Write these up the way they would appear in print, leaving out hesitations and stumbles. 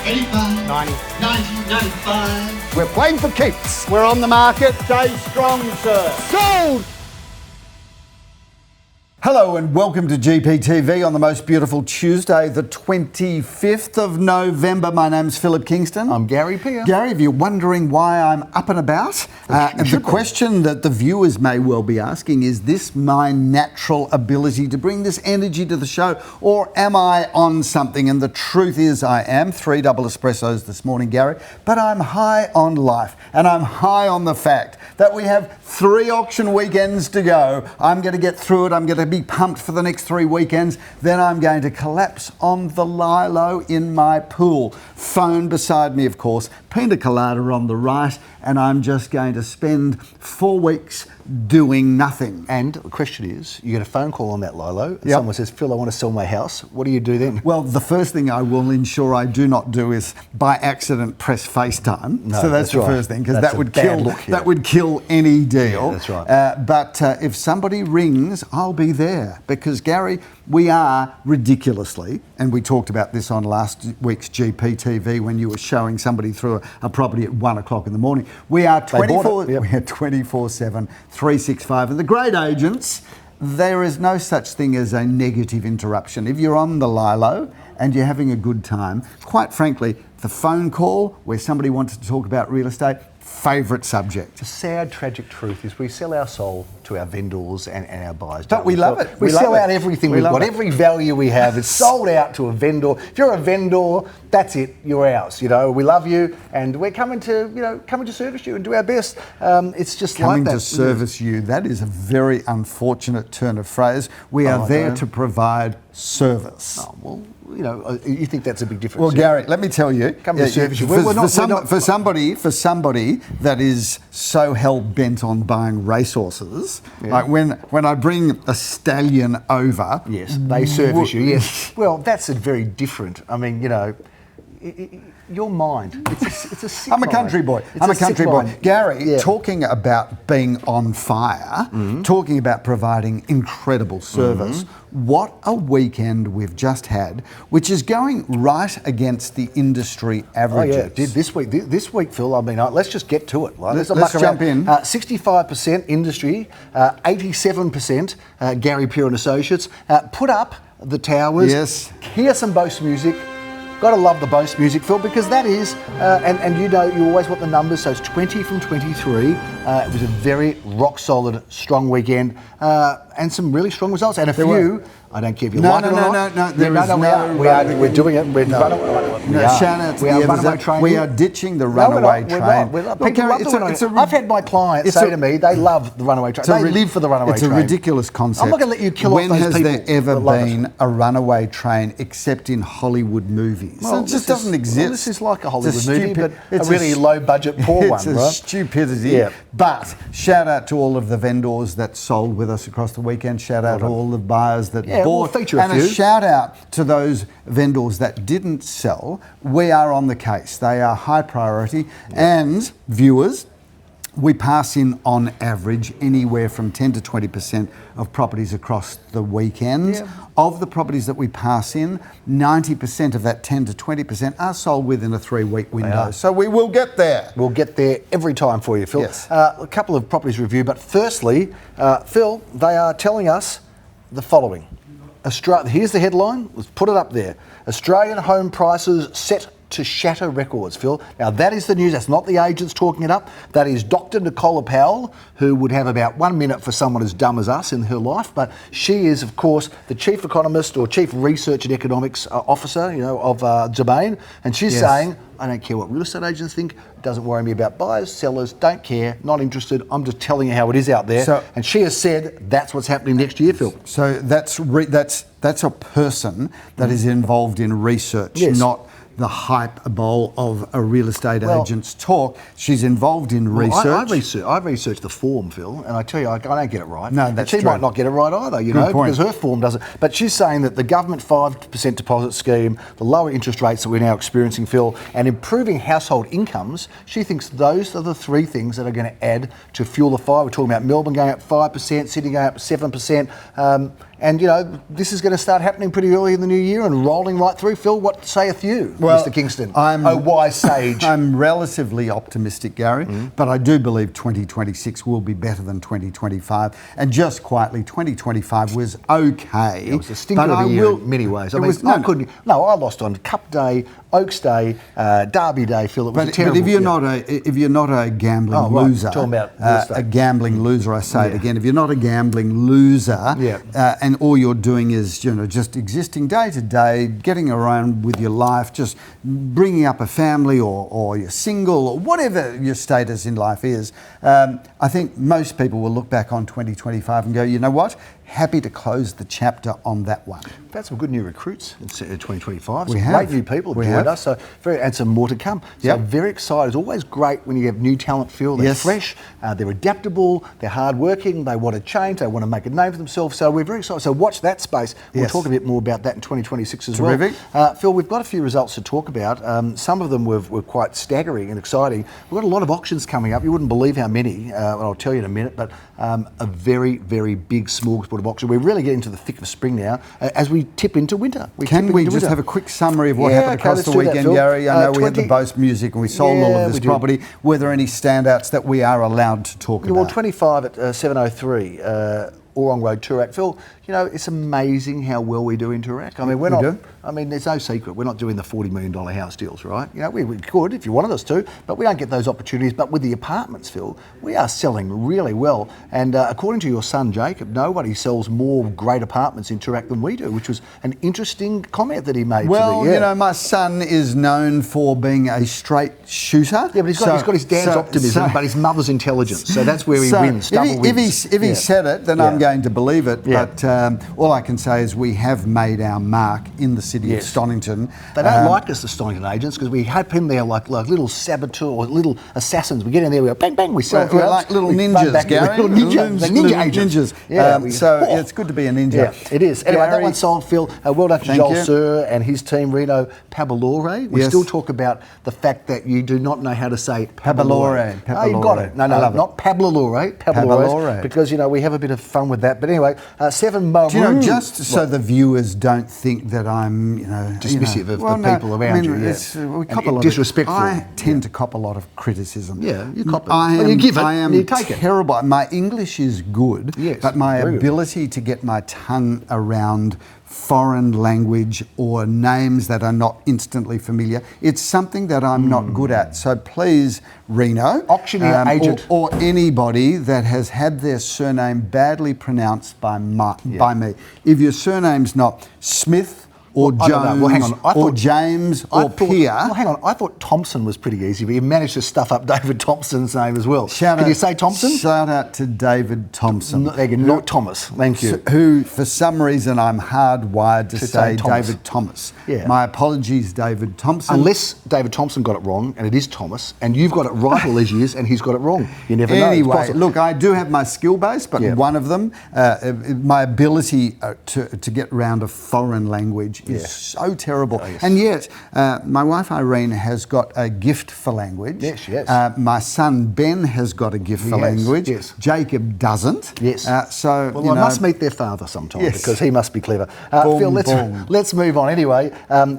85, 90. 90, 95. We're playing for keeps. We're on the market. Stay strong, sir. Sold! Hello and welcome to GPTV on the most beautiful Tuesday, the 25th of November. My name's Philip Kingston. I'm Gary Peer. Gary, if you're wondering why I'm up and about, the question that the viewers may well be asking is this my natural ability to bring this energy to the show, or am I on something? And the truth is I am. 3 double espressos this morning, Gary, but I'm high on life and I'm high on the fact that we have 3 auction weekends to go. I'm going to get through it. I'm going to be pumped for the next 3 weekends. Then I'm going to collapse on the lilo in my pool. Phone beside me, of course, pina colada on the right, and I'm just going to spend 4 weeks doing nothing. And the question is, you get a phone call on that lilo, and someone says, Phil, I want to sell my house. What do you do then? Well, the first thing I will ensure I do not do is by accident press FaceTime. No, so that's the first thing, because that would kill any deal. Yeah, that's right. But if somebody rings, I'll be there, because Gary, we are ridiculously, and we talked about this on last week's GPTV when you were showing somebody through a property at 1 o'clock in the morning. We are 24/7, 365, and the great agents, there is no such thing as a negative interruption. If you're on the lilo and you're having a good time, quite frankly, the phone call where somebody wants to talk about real estate, favourite subject. The sad, tragic truth is we sell our soul to our vendors and our buyers. But we love it. We sell out everything we've got, every value we have. It's sold out to a vendor. If you're a vendor, that's it. You're ours. You know, we love you, and we're coming to service you and do our best. It's just coming like that. To service you. That is a very unfortunate turn of phrase. We are there to provide service. Oh, well, you know, you think that's a big difference? Well, Gary, let me tell you. Come to service you. For somebody that is so hell bent on buying racehorses, like when I bring a stallion over, yes, they service you. Yes. Well, that's a very different. I mean, you know, your mind. It's a sick I'm a country boy. I'm a country boy. Gary, talking about being on fire, talking about providing incredible service, what a weekend we've just had, which is going right against the industry averages. Oh, yeah. This week, Phil, I mean, let's just get to it. Like, let's jump in. 65% industry, 87% Gary Peer and Associates. Put up the towers. Yes. Hear some Bose music. Got to love the Bose music, Phil, because that is, and you know, you always want the numbers, so it's 20 from 23. It was a very rock-solid, strong weekend, and some really strong results. And I don't care if you like it or not. We're doing it. Shout out to the runaway train. We are ditching the runaway train. I've had my clients say to me, they love the runaway train. They live for the runaway train. It's a ridiculous concept. I'm not going to let you kill off those people. When has there ever been a runaway train except in Hollywood movies? Well, it just doesn't exist. Well, this is like a Hollywood movie, but a really low-budget, poor one, right? It's a stupidity. Yeah. But shout out to all of the vendors that sold with us across the weekend. Shout out to all the buyers that bought. We'll feature a few. And a shout out to those vendors that didn't sell. We are on the case. They are high priority. And viewers, we pass in on average anywhere from 10 to 20% of properties across the weekend. Yeah. Of the properties that we pass in, 90% of that 10 to 20% are sold within a 3-week window. So we will get there. We'll get there every time for you, Phil. Yes. A couple of properties review, but firstly, Phil, they are telling us the following. Here's the headline. Let's put it up there. Australian home prices set to shatter records, Phil. Now, that is the news. That's not the agents talking it up. That is Dr. Nicola Powell, who would have about 1 minute for someone as dumb as us in her life. But she is, of course, the chief economist or chief research and economics officer, you know, of Domain. And she's saying, I don't care what real estate agents think. It doesn't worry me about buyers, sellers, don't care, not interested. I'm just telling you how it is out there. And she has said that's what's happening next year, Phil. So that's a person that is involved in research, not the hype bowl of a real estate agent's talk. She's involved in research. I've researched the form, Phil, and I tell you, I don't get it right. No, that's true. She might not get it right either, you know, because her form doesn't. But she's saying that the government 5% deposit scheme, the lower interest rates that we're now experiencing, Phil, and improving household incomes, she thinks those are the 3 things that are going to add to fuel the fire. We're talking about Melbourne going up 5%, Sydney going up 7%. And, you know, this is going to start happening pretty early in the new year and rolling right through. Phil, what saith you, Mr. Kingston? Oh, wise sage. I'm relatively optimistic, Gary, but I do believe 2026 will be better than 2025. And just quietly, 2025 was okay. It was a stinker of a year in many ways. I lost on Cup Day, Oaks Day, Derby Day, Phil. It was terrible. But if you're not a gambling loser, talking about a gambling loser, I say it again. If you're not a gambling loser, and all you're doing is just existing day to day, getting around with your life, just bringing up a family, or you're single, or whatever your status in life is, I think most people will look back on 2025 and go, you know what? Happy to close the chapter on that one. We've had some good new recruits in 2025. We some have. Great new people have joined us, and some more to come. So very excited. It's always great when you have new talent, Phil. They're fresh, they're adaptable, they're hardworking, they want to change, they want to make a name for themselves. So we're very excited. So watch that space. We'll talk a bit more about that in 2026 as well. Phil, we've got a few results to talk about. Some of them were quite staggering and exciting. We've got a lot of auctions coming up. You wouldn't believe how many, and I'll tell you in a minute, but a very, very big smorgasbord of auction. We're really getting into the thick of spring now as we tip into winter. Can we just have a quick summary of what happened across the weekend, Gary? I know we had the Boast music and we sold all of this property. Were there any standouts that we are allowed to talk about? Well, 25 at 7:03. Orong Road, Toorak. Phil, it's amazing how well we do in Toorak. I mean, there's no secret. We're not doing the $40 million house deals, right? We could if you wanted us to, but we don't get those opportunities. But with the apartments, Phil, we are selling really well. And according to your son, Jacob, nobody sells more great apartments in Toorak than we do, which was an interesting comment that he made. Well, my son is known for being a straight shooter. Yeah, but he's got his dad's optimism, but his mother's intelligence. So that's where he wins. If he said it, then I'm going to believe it. But all I can say is we have made our mark in the city of Stonington. They don't like us, the Stonington agents, because we have him there like little saboteur or little assassins. We get in there, we go bang, bang, we sell. We're like little ninjas, Gary. Little ninja agents. It's good to be a ninja. Yeah, it is. Anyway, that one sold, Phil. Well done to Joel Sir and his team, Reno Pabalore. We still talk about the fact that you do not know how to say Pabalore. Oh, you got it. No, not Pabalore. Pabalore. Because, we have a bit of fun with that. But anyway, 7 Maroon. Just so the viewers don't think that I'm, dismissive of the people around you. Disrespectful. I tend to cop a lot of criticism. Yeah, you cop it. You give it, and you take it. Terrible. My English is good, but my ability to get my tongue around foreign language or names that are not instantly familiar, it's something that I'm not good at. So please, Reno, auctioneer agent, or anybody that has had their surname badly pronounced by me. If your surname's not Smith or Jones or James or Pierre. Well, hang on. I thought Thompson was pretty easy, but you managed to stuff up David Thompson's name as well. Can you say Thompson? Shout out to David Thompson. Not Thomas. Thank you. Who, for some reason, I'm hardwired to say David Thomas. Yeah. My apologies, David Thompson. Unless David Thompson got it wrong, and it is Thomas, and you've got it right all these years, and he's got it wrong. You never know. Anyway, look, I do have my skill base, but one of them, my ability to get around a foreign language is so terrible. And yet, my wife Irene has got a gift for language. Yes. My son Ben has got a gift for language. Jacob doesn't. I must meet their father sometime because he must be clever. Phil, let's move on. Anyway,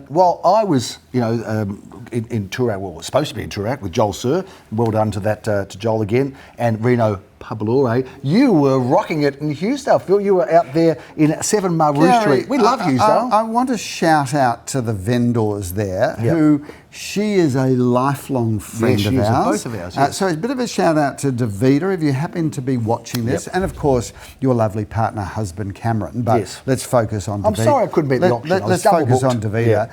while I was, in Toorak, was supposed to be in Toorak with Joel Sir, well done to that to Joel again, and Reno Pabalore, you were rocking it in Hughesdale, Phil. You were out there in 7 Maru Street. We love Hughesdale. I want to shout out to the vendors there who she is a lifelong friend of ours. Both of ours. So it's a bit of a shout out to Davida if you happen to be watching this, and of course your lovely partner, husband Cameron. But let's focus on Davida. I'm sorry I couldn't be at the auction. Let's focus on Davida.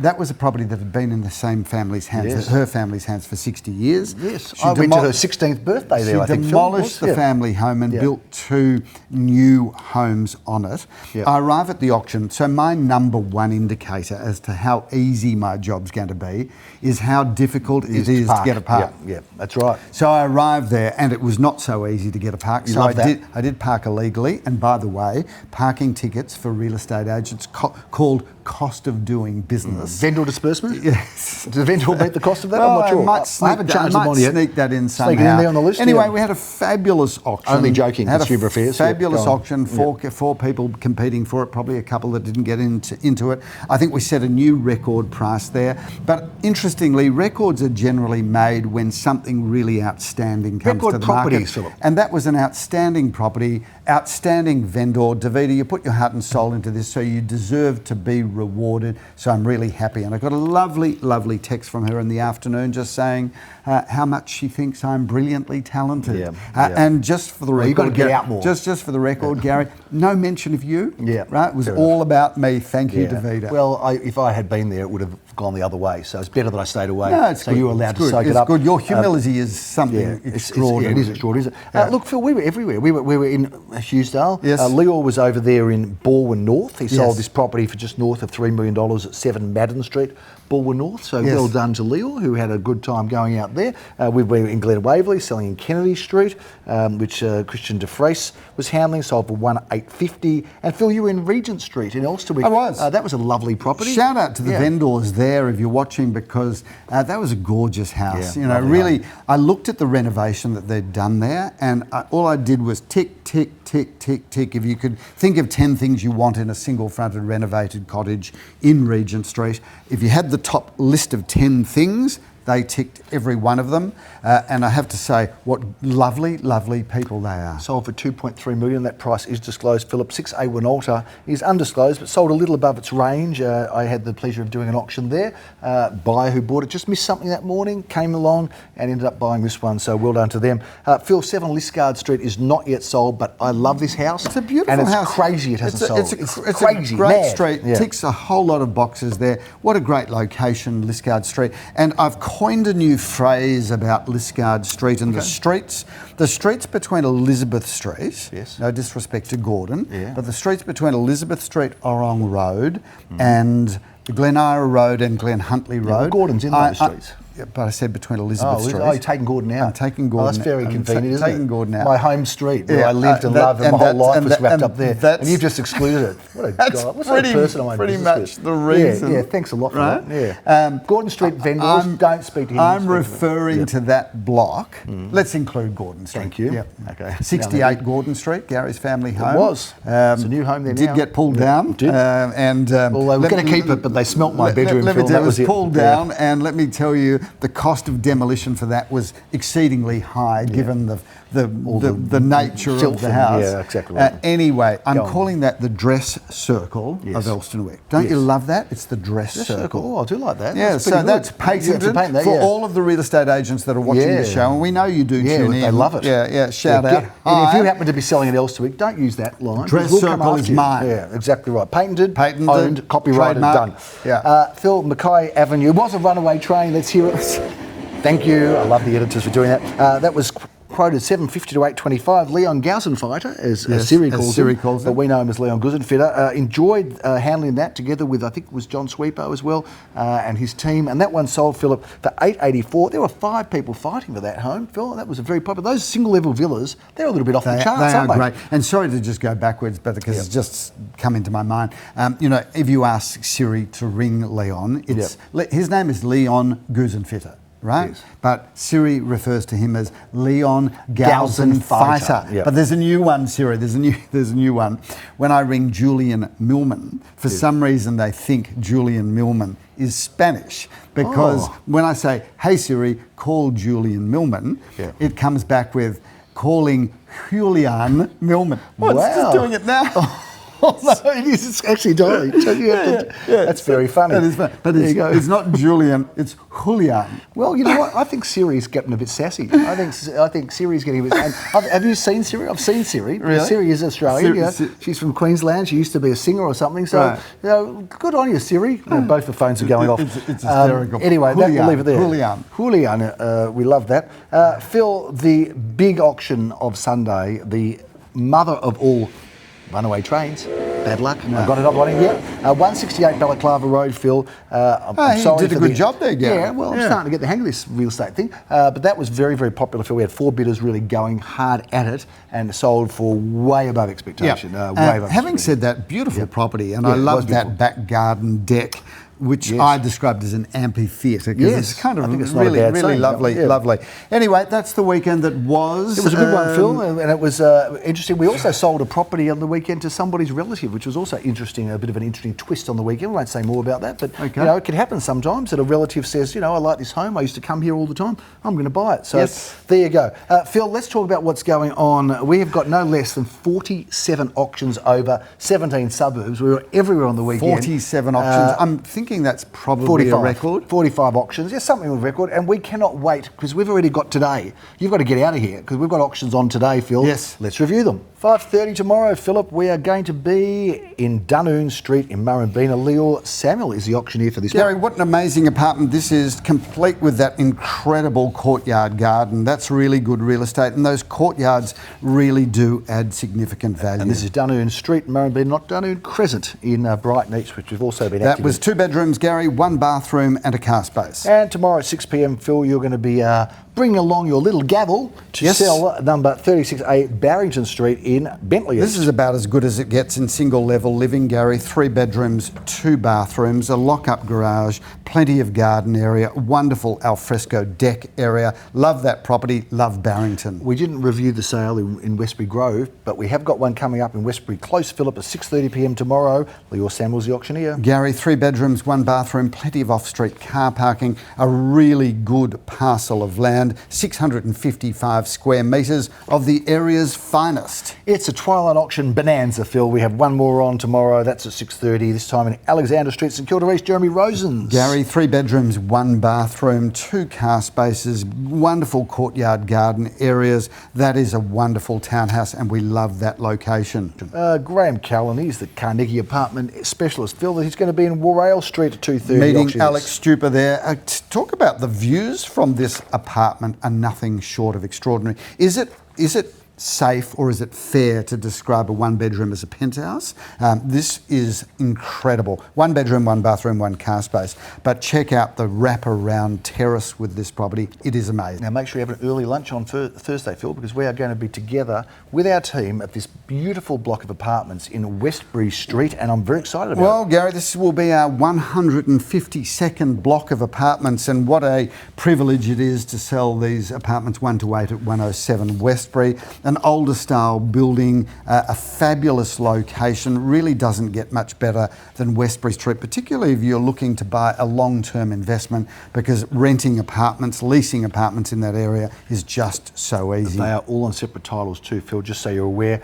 That was a property that had been in the same family's hands, her family's hands, for 60 years. I went to her 16th birthday there, I think. She demolished the family home and built 2 new homes on it. I arrive at the auction. So my number one indicator as to how easy my job's going to be is how difficult it is to get a park. Yeah, that's right. So I arrived there and it was not so easy to get a park. So I did park illegally. And by the way, parking tickets for real estate agents called cost of doing business. Vendor disbursement? Yes. Did the vendor meet the cost of that? Well, I'm not sure. I haven't changed the yet. Sneak that in somehow. Sneak it in there on the list. Anyway, we had a fabulous auction. Only joking, Consumer Affairs. Fabulous auction. Four people competing for it. Probably a couple that didn't get into it. I think we set a new record price there. But interestingly, records are generally made when something really outstanding comes to the market. Properties, Philip. And that was an outstanding property, outstanding vendor. Davida, you put your heart and soul into this, so you deserve to be rewarded. So I'm really happy. And I got a lovely, lovely text from her in the afternoon just saying how much she thinks I'm brilliantly talented. And just for the record, you've got to get out more. Just for the record, Gary, no mention of you. Yeah, right? It was all about me. Thank you, Davida. Well, if I had been there, it would have gone the other way. So it's better that I stayed away. No, it's so good. you were allowed to soak it's it up. Good. Your humility is something extraordinary. It is extraordinary. Look, Phil, we were everywhere. We were in Hughesdale. Yes. Leo was over there in Balwyn North. He sold this property for just north of $3 million at 7 Madden Street, Balwyn North. So well done to Leo, who had a good time going out there. We were in Glen Waverley, selling in Kennedy Street, which Christian DeFrace was handling, sold for $1,850. And Phil, you were in Regent Street in Elsternwick. I was. That was a lovely property. Shout out to the vendors there if you're watching, because that was a gorgeous house. You know, really, I looked at the renovation that they'd done there, and all I did was tick, tick, tick, tick, tick. If you could think of 10 things you want in a single-fronted renovated cottage in Regent Street, if you had the top list of 10 things, they ticked every one of them. And I have to say, what lovely, lovely people they are. Sold for $2.3 million. That price is disclosed, Philip. 6A Winalta is undisclosed, but sold a little above its range. I had the pleasure of doing an auction there. Buyer who bought it just missed something that morning, came along and ended up buying this one. So well done to them. Phil, 7 Liskeard Street is not yet sold, but I love this house. It's a beautiful house. And it's crazy it hasn't sold. It's crazy, a great mad. street. Ticks a whole lot of boxes there. What a great location, Liskeard Street. And I've coined a new phrase about Liskeard Street and the streets between Elizabeth Street, no disrespect to Gordon, but the streets between Elizabeth Street, Orrong Road and Glen Ira Road and Glen Huntley Road. Well, Gordon's in those streets. But I said between Elizabeth Street. Oh, you're taking Gordon out. I'm taking Gordon out. That's very convenient, isn't it? Taking Gordon out. My home street where I lived and loved and my whole life was wrapped up there. And you've just excluded it. What a guy. What sort of person am I? Pretty much the reason. Yeah, thanks a lot for that. Gordon Street vendors, don't speak to him. I'm referring to that block. Let's include Gordon Street. Thank you. Okay. 68 Gordon Street, Gary's family home. It was. It's a new home there now. Did get pulled down. Well, they were going to keep it, but they smelt my bedroom. Let me tell you, it was pulled down, and let me tell you, the cost of demolition for that was exceedingly high, given the nature of the house. Yeah, exactly right. Anyway, I'm calling that the dress circle of Elsternwick. Don't you love that? It's the dress circle. Oh, I do like that. Yeah, so that's patented for all of the real estate agents that are watching the show, and we know you do tune in. They love it. Yeah, shout out. And if you happen to be selling at Elsternwick, don't use that line. Dress circle is mine. Yeah, exactly right. Patented, owned, copyrighted, done. Yeah. Phil, Mackay Avenue. It was a runaway train. Let's hear it. Thank you. I love the editors for doing that. That was quoted 750 to 825. Leon Gausenfighter, as Siri calls him, but we know him as Leon Gausenfighter. Enjoyed handling that together with, I think it was John Sweepo as well, and his team. And that one sold, Philip, for $884. There were 5 people fighting for that home, Phil. That was a very popular. Those single-level villas, they're a little bit off the charts, aren't they? They are great. And sorry to just go backwards, but because it's just come into my mind. You know, if you ask Siri to ring Leon, his name is Leon Gausenfighter. Right? Yes. But Siri refers to him as Leon Gausenfighter. Yep. But there's a new one, Siri. There's a new one. When I ring Julian Millman, for some reason they think Julian Millman is Spanish. Because when I say, hey Siri, call Julian Millman, it comes back with calling Julian Millman. Well, it's just doing it now. No, it is. It's actually totally. That's very funny. That is funny. But it's not Julian, it's Julian. Well, you know what? I think Siri's getting a bit sassy. I think Siri's getting a bit. Have you seen Siri? I've seen Siri. Really? Siri is Australian. She's from Queensland. She used to be a singer or something. So, you know, good on you, Siri. Both the phones are going off. It's hysterical. Anyway, we'll leave it there. Julian. We love that. Phil, the big auction of Sunday, the mother of all runaway trains. Bad luck. I got it up running yet. 168 Balaclava Road, Phil. I'm He sorry did a for good job there, Gary. Yeah, well, I'm starting to get the hang of this real estate thing. But that was very, very popular, Phil. We had 4 bidders really going hard at it and sold for way above expectation. Way above having said that, beautiful property, and Yeah, I it was love that beautiful. back garden deck, which Yes. I described as an amphitheatre, because Yes, it's kind of I think it's not a really, bad really saying, lovely, yeah. lovely. Anyway, that's the weekend that was. It was a good one, Phil, and it was interesting. We also sold a property on the weekend to somebody's relative, which was also interesting, a bit of an interesting twist on the weekend. We won't say more about that, but Okay. you know, it can happen sometimes that a relative says, you know, I like this home, I used to come here all the time, I'm going to buy it. So Yes. there you go. Phil, let's talk about what's going on. We have got no less than 47 auctions over 17 suburbs. We were everywhere on the weekend. 47 auctions. I'm thinking that's probably a record. 45 auctions. Yes, something with a record. And we cannot wait because we've already got today. You've got to get out of here because we've got auctions on today, Phil. Yes. Let's review them. 5:30 tomorrow, Philip. We are going to be in Dunoon Street in Murrumbeena. Leo Samuel is the auctioneer for this Gary, one. what an amazing apartment this is, complete with that incredible courtyard garden. That's really good real estate, and those courtyards really do add significant value. And this is Dunoon Street, Murrumbeena, not Dunoon Crescent in Brighton East, which we've also been that active was in. 2 bedrooms, Gary, 1 bathroom and a car space. And tomorrow at 6 p.m, Phil, you're going to be bringing along your little gavel to Yes. sell number 36A Barrington Street in Bentley East. This is about as good as it gets in single level living, Gary. 3 bedrooms, 2 bathrooms, a lock-up garage, plenty of garden area, wonderful alfresco deck area. Love that property, love Barrington. We didn't review the sale in Westbury Grove, but we have got one coming up in Westbury Close, Philip, at 6:30 p.m. tomorrow. Leo Samuel's the auctioneer. Gary, 3 bedrooms, 1 bathroom, plenty of off-street car parking, a really good parcel of land, 655 square metres of the area's finest. It's a twilight auction bonanza, Phil. We have one more on tomorrow. That's at 6:30, this time in Alexander Street, St Kilda East. Jeremy Rosens. Gary, 3 bedrooms, 1 bathroom, 2 car spaces, wonderful courtyard garden areas. That is a wonderful townhouse and we love that location. Graham Callan, he's the Carnegie apartment specialist. Phil, he's going to be in Warrail Street at 2:30. Meeting auction. Alex Stuper there. Talk about the views from this apartment are nothing short of extraordinary. Is it safe or is it fair to describe a 1 bedroom as a penthouse? This is incredible. 1 bedroom, 1 bathroom, 1 car space. But check out the wraparound terrace with this property. It is amazing. Now make sure you have an early lunch on Thursday, Phil, because we are going to be together with our team at this beautiful block of apartments in Westbury Street, and I'm very excited about Well, Gary, this will be our 152nd block of apartments, and what a privilege it is to sell these apartments 1 to 8 at 107 Westbury. An older style building, a fabulous location, really doesn't get much better than Westbury Street, particularly if you're looking to buy a long-term investment, because renting apartments, leasing apartments in that area is just so easy. They are all on separate titles too, Phil, just so you're aware.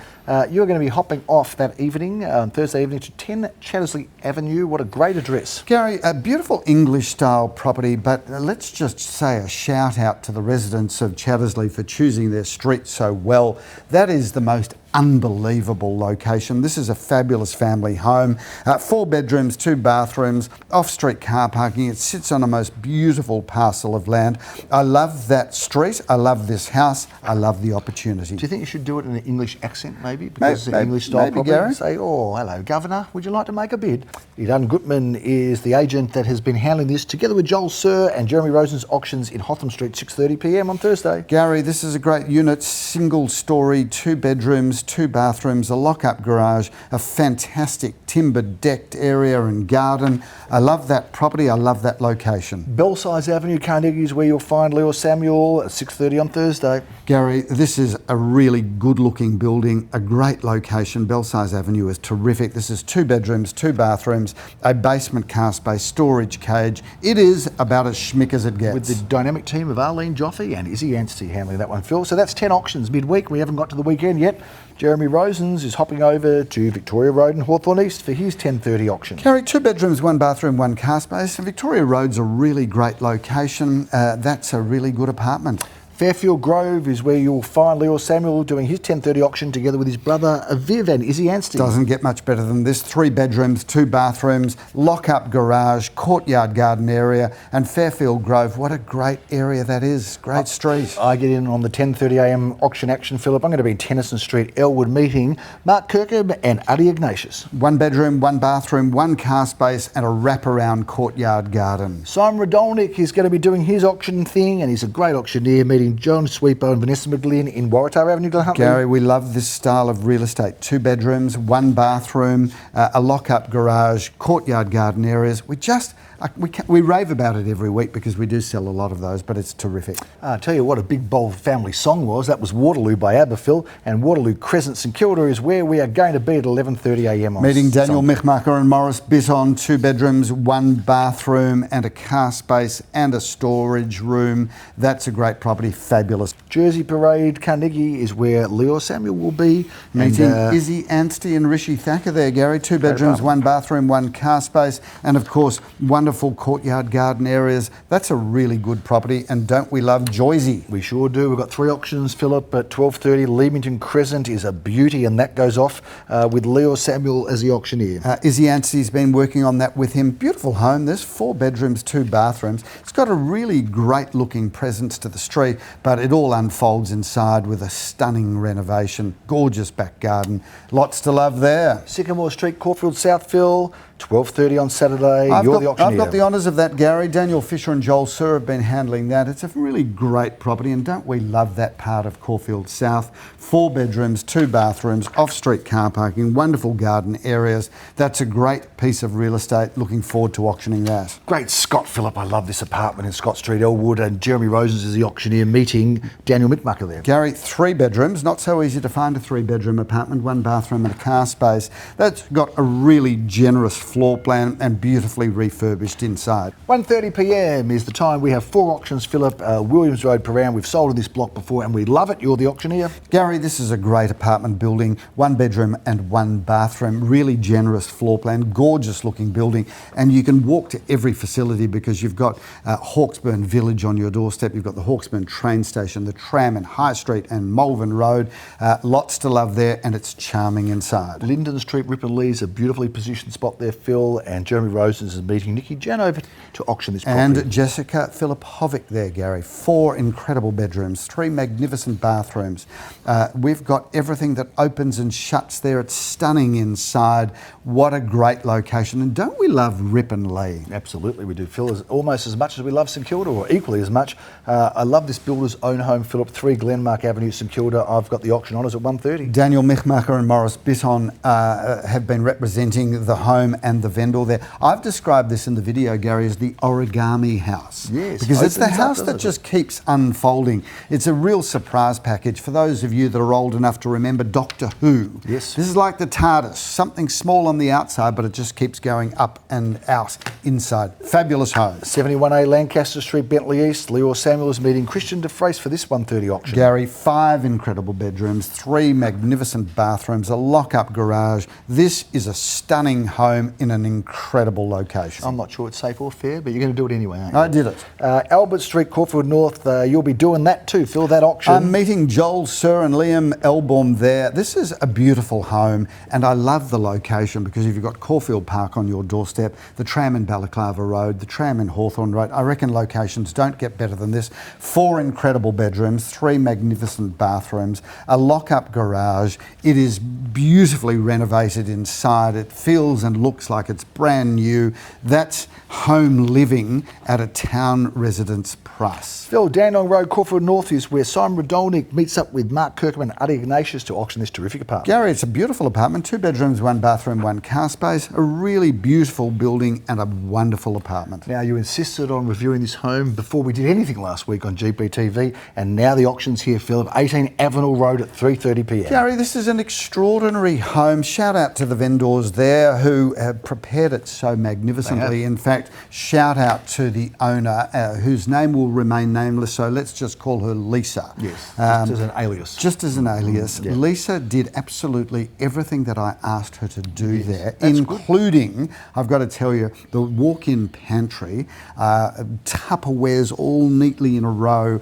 You're going to be hopping off that evening, Thursday evening, to 10 Chattersley Avenue. What a great address. Gary, a beautiful English style property, but let's just say a shout out to the residents of Chattersley for choosing their street so well. That is the most unbelievable location. This is a fabulous family home. 4 bedrooms, 2 bathrooms, off-street car parking. It sits on a most beautiful parcel of land. I love that street. I love this house. I love the opportunity. Do you think you should do it in an English accent, maybe? Because it's an Maybe, English style maybe, property. Gary. Say, oh, hello, Governor, would you like to make a bid? Idan Gutman is the agent that has been handling this, together with Joel Sir and Jeremy Rosen's auctions in Hotham Street, 6:30 p.m. on Thursday. Gary, this is a great unit, single story, 2 bedrooms, 2 bathrooms, a lock-up garage, a fantastic timber decked area and garden. I love that property. I love that location. Belsize Avenue, Carnegie is where you'll find Leo Samuel at 6:30 on Thursday. Gary, this is a really good-looking building, a great location. Belsize Avenue is terrific. This is 2 bedrooms, 2 bathrooms, a basement car space, storage cage. It is about as schmick as it gets. With the dynamic team of Arlene Joffe and Izzy Anstey handling that one, Phil. So that's 10 auctions midweek. We haven't got to the weekend yet. Jeremy Rosens is hopping over to Victoria Road in Hawthorn East for his 10:30 auction. Gary, 2 bedrooms, 1 bathroom, 1 car space. Victoria Road's a really great location. That's a really good apartment. Fairfield Grove is where you'll find Leo Samuel doing his 10:30 auction together with his brother Viv and Izzy Anstey. Doesn't get much better than this. 3 bedrooms, 2 bathrooms, lock-up garage, courtyard garden area, and Fairfield Grove. What a great area that is. Great street. I get in on the 10:30am auction action, Philip. I'm going to be in Tennyson Street, Elwood, meeting Mark Kirkham and Adi Ignatius. 1 bedroom, 1 bathroom, 1 car space, and a wraparound courtyard garden. Simon Radolnik is going to be doing his auction thing, and he's a great auctioneer, meeting John Sweepo and Vanessa McGlynn in Waratah Avenue, Glenhuntly. Gary, we love this style of real estate. 2 bedrooms, 1 bathroom, a lock-up garage, courtyard garden areas. We rave about it every week because we do sell a lot of those, but it's terrific. I tell you what a big, bold family song was. That was Waterloo by Aberphil, and Waterloo Crescent St Kilda is where we are going to be at 11:30am on Meeting Daniel Sunday. Michmacher and Morris Bitton, 2 bedrooms, 1 bathroom, and a car space and a storage room. That's a great property, fabulous. Jersey Parade, Carnegie is where Leo Samuel will be. Meeting And, Izzy Anstey and Rishi Thacker there, Gary. 2 bedrooms, 1 bathroom, 1 car space, and of course, wonderful courtyard garden areas. That's a really good property, and don't we love Joyzy? we sure do. We've got 3 auctions, Philip, at 12:30. Leamington Crescent is a beauty, and that goes off with Leo Samuel as the auctioneer. Izzy Anstey's been working on that with him. Beautiful home. There's 4 bedrooms, 2 bathrooms. It's got a really great looking presence to the street, but it all unfolds inside with a stunning renovation. Gorgeous back garden. Lots to love there. Sycamore Street, Caulfield Southville, 12:30 on Saturday. I've You're the auctioneer. I've got the honours of that, Gary. Daniel Fisher and Joel Sir have been handling that. It's a really great property, and don't we love that part of Caulfield South? 4 bedrooms, 2 bathrooms, off-street car parking, wonderful garden areas. That's a great piece of real estate. Looking forward to auctioning that. Great Scott, Philip. I love this apartment in Scott Street, Elwood, and Jeremy Rosens is the auctioneer, meeting Daniel Michmacher there. Gary, 3 bedrooms. Not so easy to find a 3-bedroom apartment, 1 bathroom and a car space. That's got a really generous floor plan and beautifully refurbished inside. 1:30pm is the time. We have 4 auctions, Philip. Williams Road, Paran. We've sold in this block before and we love it. You're the auctioneer. Gary, this is a great apartment building, 1 bedroom and 1 bathroom, really generous floor plan, gorgeous looking building, and you can walk to every facility because you've got Hawkesburn Village on your doorstep, you've got the Hawkesburn train station, the tram in High Street and Malvern Road. Lots to love there, and it's charming inside. Linden Street, Ripon Lee's a beautifully positioned spot there, Phil, and Jeremy Rosens is meeting Nikki Janover to auction this property. And Jessica Philip-Hovick there, Gary. 4 incredible bedrooms, 3 magnificent bathrooms. We've got everything that opens and shuts there. It's stunning inside. What a great location. And don't we love Ripon Lee? Absolutely, we do, Phil. Almost as much as we love St Kilda, or equally as much. I love this builder's own home, Philip. 3 Glenmark Avenue, St Kilda. I've got the auction honours at 1:30. Daniel Michmacher and Morris Bitton have been representing the home and the vendor there. I've described this in the video, Gary, as the origami house. Yes, because it's the opens up, house that doesn't it? just keeps unfolding. It's a real surprise package for those of you that are old enough to remember Doctor Who. Yes. This is like the TARDIS, something small on the outside, but it just keeps going up and out inside. Fabulous home. 71A Lancaster Street, Bentley East. Leo Samuel is meeting Christian de Vries for this 1:30 auction. Gary, 5 incredible bedrooms, 3 magnificent bathrooms, a lock-up garage. This is a stunning home in an incredible location. I'm not sure it's safe or fair, but you're going to do it anyway, aren't you? I did it. Albert Street, Caulfield North. You'll be doing that too, Phil, that auction. I'm meeting Joel Sir and Liam Elbaum there. This is a beautiful home, and I love the location because you've got Caulfield Park on your doorstep, the tram in Balaclava Road, the tram in Hawthorn Road. I reckon locations don't get better than this. 4 incredible bedrooms, 3 magnificent bathrooms, a lock-up garage. It is beautifully renovated inside. It feels and looks like it's brand new. That's home living at a town residence price. Phil, Dandenong Road, Caulfield North is where Simon Radolnik meets up with Mark Kirkham and Adi Ignatius to auction this terrific apartment. Gary, it's a beautiful apartment, 2 bedrooms, 1 bathroom, 1 car space, a really beautiful building and a wonderful apartment. Now, you insisted on reviewing this home before we did anything last week on GPTV, and now the auction's here, Phil, 18 Avenel Road at 3:30pm. Gary, this is an extraordinary home. Shout out to the vendors there who have prepared it so magnificently. In fact, shout out to the owner, whose name will remain nameless, so let's just call her Lisa. Yes, just as an alias. Just as an alias. Yeah. Lisa did absolutely everything that I asked her to do there, including, I've got to tell you, the walk-in pantry, Tupperwares all neatly in a row,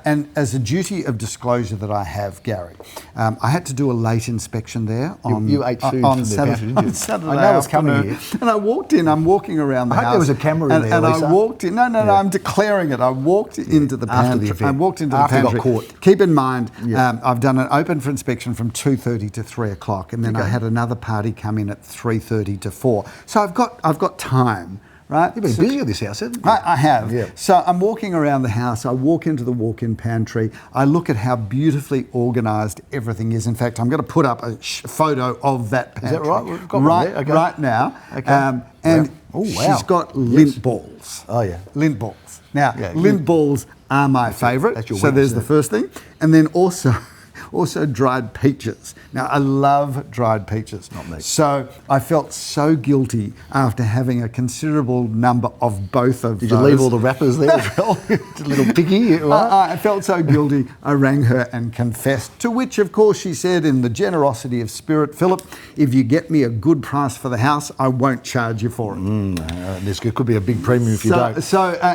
and as a duty of disclosure that I have, Gary, I had to do a late inspection there on You ate food on from Saturday, the pantry, didn't you? on Saturday I know it's coming afternoon. here. And I walked in, I'm walking around the I house. hope there was a camera in there, and Lisa. I walked in, no, I'm declaring it. I walked into the After the pantry. event. I walked into After the you pantry. got caught. Keep in mind, Yeah. I've done an open for inspection from 2:30 to 3 o'clock, and then I had another party come in at 3:30 to 4. So I've got time. Right? You've been busy at this house, haven't you? I have. Yeah. So I'm walking around the house. I walk into the walk-in pantry. I look at how beautifully organised everything is. In fact, I'm going to put up a photo of that pantry. Is that right? We've got one there. Okay. Right now. Okay. And Oh, wow. she's got lint balls. Oh, yeah. Lint balls. Now, Yeah, lint balls are my favourite. that's your so weakness, there's the isn't it? first thing. And then also dried peaches. Now, I love dried peaches. Not me. So I felt so guilty after having a considerable number of both of Did those. you leave all the wrappers there as well? A little piggy. Right? I felt so guilty, I rang her and confessed, to which, of course, she said, in the generosity of spirit, Philip, if you get me a good price for the house, I won't charge you for it. This could be a big premium if you don't.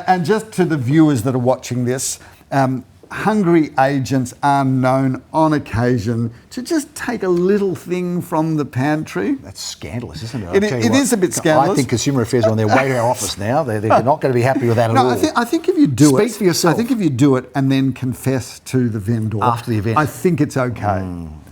And just to the viewers that are watching this, hungry agents are known on occasion to just take a little thing from the pantry. That's scandalous, isn't it? It is a bit scandalous. I think Consumer Affairs are on their way to our office now. They're not going to be happy with that at all. I think if you do it, Speak for yourself. I think if you do it and then confess to the vendor After the event. I think it's okay.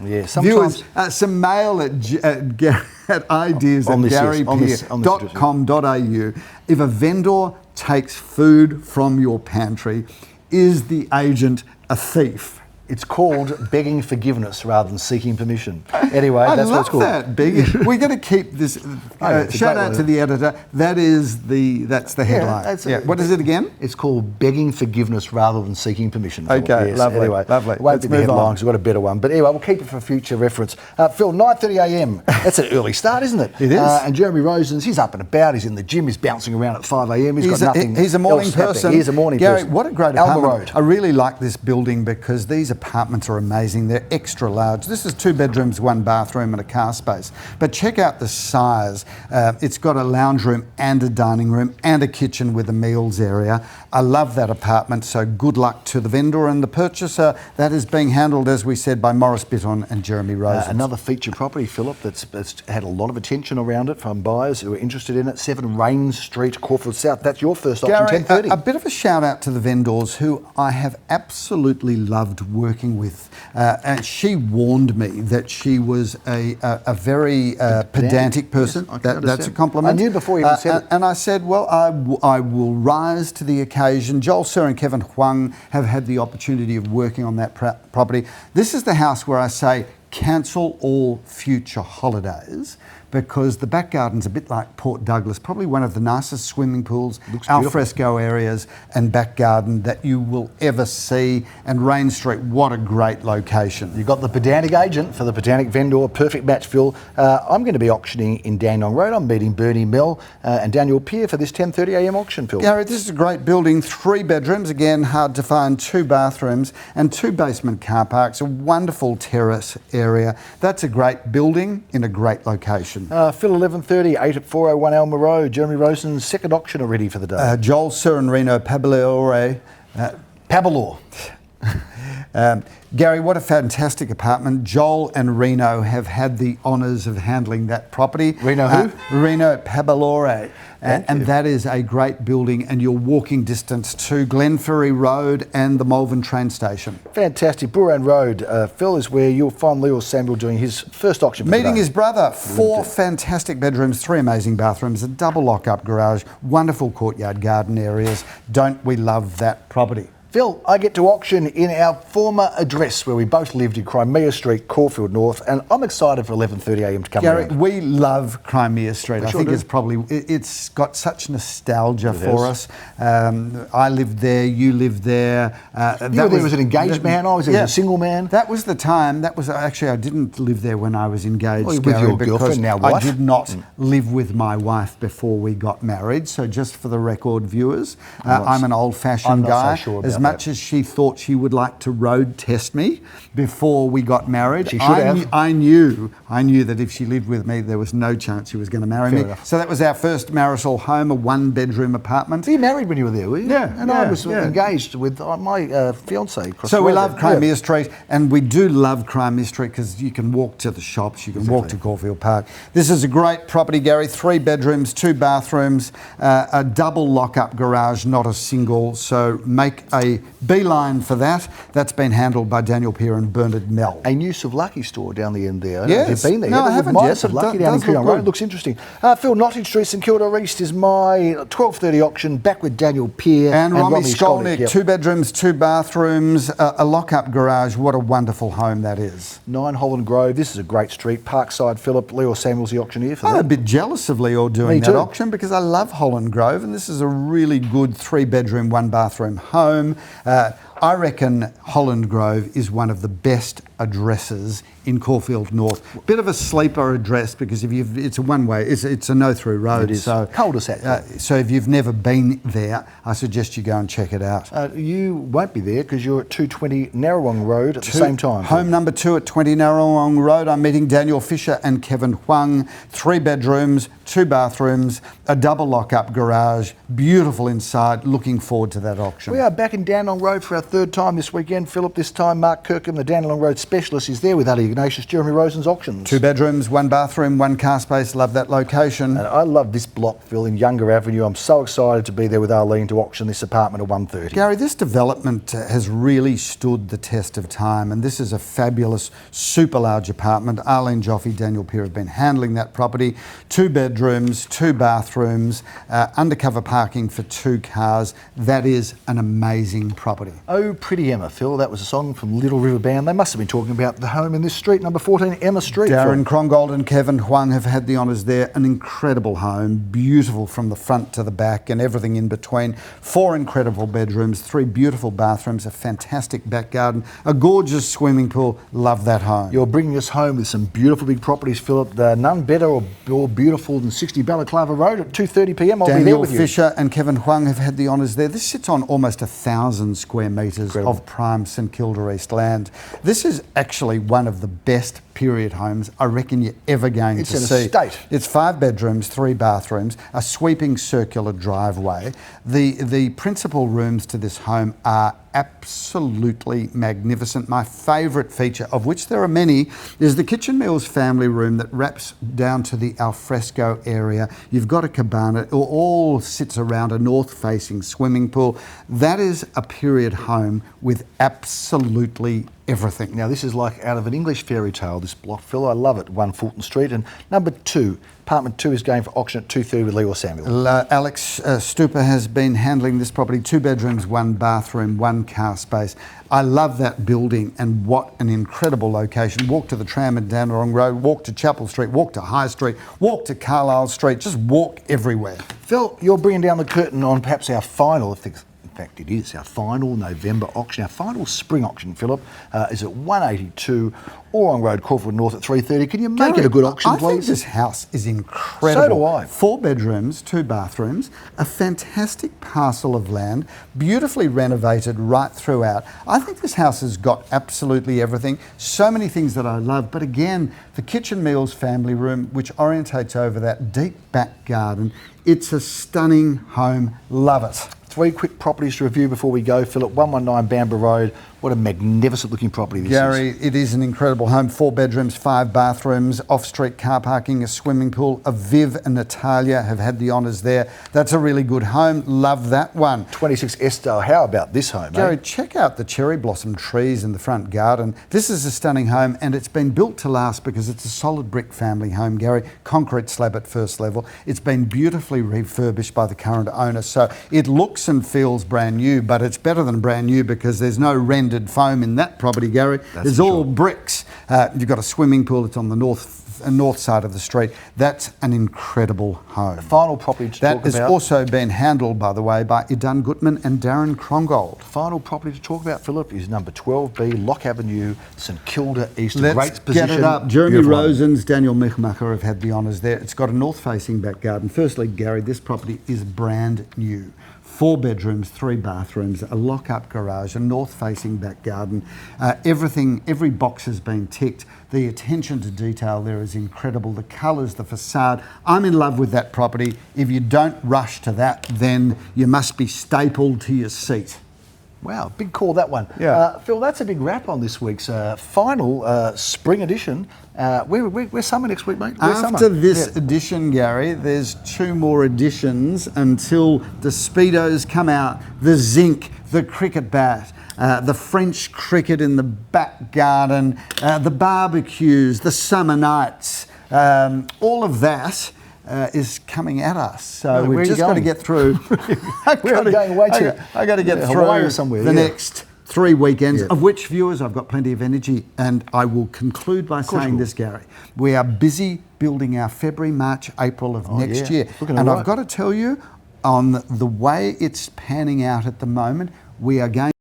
Yeah, sometimes. Viewers, some mail at ideas On at this, yes, on this garypeer.com.au. If a vendor takes food from your pantry, is the agent a thief? It's called begging forgiveness rather than seeking permission. Anyway, that's what it's called. I love that, Big. We're going to keep this. it's a Shout great out one. to the editor. That's the headline. What is it again? It's called begging forgiveness rather than seeking permission. Okay, Yes, lovely, anyway, lovely. It won't Let's be the move on. headlines. We've got a better one. But anyway, we'll keep it for future reference. Phil, 9:30 a.m. That's an early start, isn't it? It is. And Jeremy Rosen's, he's up and about. He's in the gym. He's bouncing around at 5 a.m. He's got nothing He's a morning else happening. person. He's a morning Gary, person. what a great Alma apartment. Road. I really like this building because these apartments are amazing. They're extra large. This is 2 bedrooms, 1 bathroom and a car space. But check out the size. It's got a lounge room and a dining room and a kitchen with a meals area. I love that apartment, so good luck to the vendor and the purchaser. That is being handled, as we said, by Morris Bitton and Jeremy Rose. Another feature property, Philip, that's had a lot of attention around it from buyers who are interested in it. 7 Rains Street, Caulfield South. That's your first option, Gary, 10:30. a bit of a shout out to the vendors who I have absolutely loved working with. And she warned me that she was a very pedantic person. Yes, I can That's a understand. compliment. I knew before you even said it. And I said, well, I will rise to the occasion. Joel Sir and Kevin Huang have had the opportunity of working on that property. This is the house where I say, cancel all future holidays, because the back garden's a bit like Port Douglas, probably one of the nicest swimming pools, alfresco areas and back garden that you will ever see. And Rain Street, what a great location. You've got the pedantic agent for the pedantic vendor, perfect match, Phil. I'm going to be auctioning in Dandenong Road. I'm meeting Bernie Mel and Daniel Peer for this 10:30 a.m. auction, Phil. Gary, this is a great building, 3 bedrooms, again, hard to find, 2 bathrooms and 2 basement car parks, a wonderful terrace area. That's a great building in a great location. Phil, 11:30, 8 at 401 Alma Road. Jeremy Rosen's second auction already for the day. Joel Sir and Reno Pabellore. Pabalor. Gary, what a fantastic apartment. Joel and Reno have had the honours of handling that property. Reno who? Reno Pabellore. Thank And you. that is a great building, and you're walking distance to Glenferrie Road and the Malvern train station. Fantastic. Buran Road, Phil, is where you'll find Leo Samuel doing his first auction for Meeting today. his brother, 4 fantastic bedrooms, 3 amazing bathrooms, a double lock-up garage, wonderful courtyard garden areas. Don't we love that property? Phil, I get to auction in our former address where we both lived in Crimea Street, Caulfield North, and I'm excited for 11:30am to come Gary, around. we love Crimea Street. I think do. it's probably, it's got such nostalgia for us. I lived there, you lived there. You were there as an engaged man, I was there as a single man. That was the time, actually, I didn't live there when I was engaged, Well, with Gary, your girlfriend, now wife. I did not live with my wife before we got married. So just for the record, viewers, I'm an old-fashioned guy. So sure as much as she thought she would like to road test me before we got married, she should have. I knew that if she lived with me, there was no chance she was going to marry me. Enough. So that was our first marital home, a one-bedroom apartment. Were you married when you were there, were you? Yeah, And I was engaged with my fiancée. So we love Crimea Street, and we do love Crimea Street because you can walk to the shops, you can walk to Caulfield Park. This is a great property, Gary. 3 bedrooms, 2 bathrooms, a double lock-up garage, not a single. So make a beeline for that. That's been handled by Daniel Peer and Bernard Mell. A new Savlaki store down the end there. Yes. You've been there. No, I haven't yet. Savlaki It down in does look Kooyong Road. good. Looks interesting. Phil, Notting Street, St Kilda East is my 12:30 auction, back with Daniel Peer And Romy Skolnick. Skolnick, 2 bedrooms, 2 bathrooms, a lock-up garage. What a wonderful home that is. 9 Holland Grove. This is a great street. Parkside Phillip. Leo Samuel's the auctioneer for I'm that. a bit jealous of Leo doing Me that too. auction because I love Holland Grove, and this is a really good 3-bedroom, 1-bathroom home. I reckon Holland Grove is one of the best addresses in Caulfield North. Bit of a sleeper address because it's a one-way, it's a no-through road. It is. So Cul-de-sac. so if you've never been there, I suggest you go and check it out. You won't be there because you're at 220 Narrawong Road at the same time. Home number 2 at 20 Narrawong Road. I'm meeting Daniel Fisher and Kevin Huang. 3 bedrooms, 2 bathrooms, a double lock-up garage, beautiful inside. Looking forward to that auction. We are back in Dandenong Road for our 3rd time this weekend. Phillip, this time Mark Kirkham, the Dandenong Road specialist, is there with Ali Ignatius, Jeremy Rosen's auctions. 2 bedrooms, 1 bathroom, 1 car space. Love that location. And I love this block, Phil, in Younger Avenue. I'm so excited to be there with Arlene to auction this apartment at 1:30. Gary, this development has really stood the test of time, and this is a fabulous, super large apartment. Arlene Joffe, Daniel Peer have been handling that property. 2 bedrooms, 2 bathrooms, undercover parking for 2 cars. That is an amazing property. Oh, Pretty Emma, Phil. That was a song from Little River Band. They must have been talking about the home in this street, number 14 Emma Street. Darren Krongold and Kevin Huang have had the honours there. An incredible home, beautiful from the front to the back and everything in between. 4 incredible bedrooms, 3 beautiful bathrooms, a fantastic back garden, a gorgeous swimming pool. Love that home. You're bringing us home with some beautiful big properties, Philip. None better or more beautiful than 60 Balaclava Road at 2:30pm. I'll be there Daniel with you. Fisher and Kevin Huang have had the honours there. This sits on almost 1,000 square metres Incredible. of prime St Kilda East land. This is actually one of the best period homes I reckon you're ever going It's to an see. estate. It's 5 bedrooms, 3 bathrooms, a sweeping circular driveway. The principal rooms to this home are absolutely magnificent. My favourite feature, of which there are many, is the kitchen meals family room that wraps down to the alfresco area. You've got a cabana. It all sits around a north-facing swimming pool. That is a period home with absolutely everything. Now, this is like out of an English fairy tale, this block, Phil. I love it. 1 Fulton Street. And number 2, apartment 2 is going for auction at 2:30 with Leo Samuel. Alex Stupa has been handling this property. 2 bedrooms, 1 bathroom, 1 car space. I love that building, and what an incredible location. Walk to the tram at Dandenong Road, walk to Chapel Street, walk to High Street, walk to Carlisle Street, just walk everywhere. Phil, you're bringing down the curtain on perhaps our final, in fact it is, our final November auction. Our final spring auction, Philip, is at 182 Orong Road, Caulfield North at 3:30. Can you make Gary, it a good auction, I please? think this house is incredible. So do I. 4 bedrooms, 2 bathrooms, a fantastic parcel of land, beautifully renovated right throughout. I think this house has got absolutely everything. So many things that I love. But again, the kitchen meals family room, which orientates over that deep back garden. It's a stunning home. Love it. 3 quick properties to review before we go, Philip. 119 Bamborough Road. What a magnificent looking property this is. Gary, it is an incredible home. 4 bedrooms, 5 bathrooms, off-street car parking, a swimming pool. Aviv and Natalia have had the honours there. That's a really good home. Love that one. 26 Estelle. How about this home, Gary, check out the cherry blossom trees in the front garden. This is a stunning home, and it's been built to last because it's a solid brick family home, Gary. Concrete slab at first level. It's been beautifully refurbished by the current owner, so it looks and feels brand new, but it's better than brand new because there's no rendered foam in that property, Gary. There's all bricks. You've got a swimming pool. It's on the north side of the street. That's an incredible home. The final property to talk about. That has also been handled, by the way, by Idan Gutman and Darren Krongold. Final property to talk about, Philip, is number 12B, Lock Avenue, St Kilda East. Let's Great position. get it up. Jeremy Beautiful. Rosens, Daniel Michmacher have had the honours there. It's got a north-facing back garden. Firstly, Gary, this property is brand new. 4 bedrooms, 3 bathrooms, a lock-up garage, a north-facing back garden. Every box has been ticked. The attention to detail there is incredible. The colours, the facade. I'm in love with that property. If you don't rush to that, then you must be stapled to your seat. Wow, big call, that one. Yeah. Phil, that's a big wrap on this week's final spring edition. We're summer next week, mate. After this edition, Gary, there's 2 more editions until the Speedos come out, the zinc, the cricket bat, the French cricket in the back garden, the barbecues, the summer nights, all of that is coming at us. So we've just got to get through. Where are you going away to? I got to get Hawaii through or somewhere, the next 3 weekends, Yeah. of which, viewers, I've got plenty of energy, and I will conclude by saying this, Gary. We are busy building our February, March, April of next year. Looking And all right. I've got to tell you, on the way it's panning out at the moment, we are going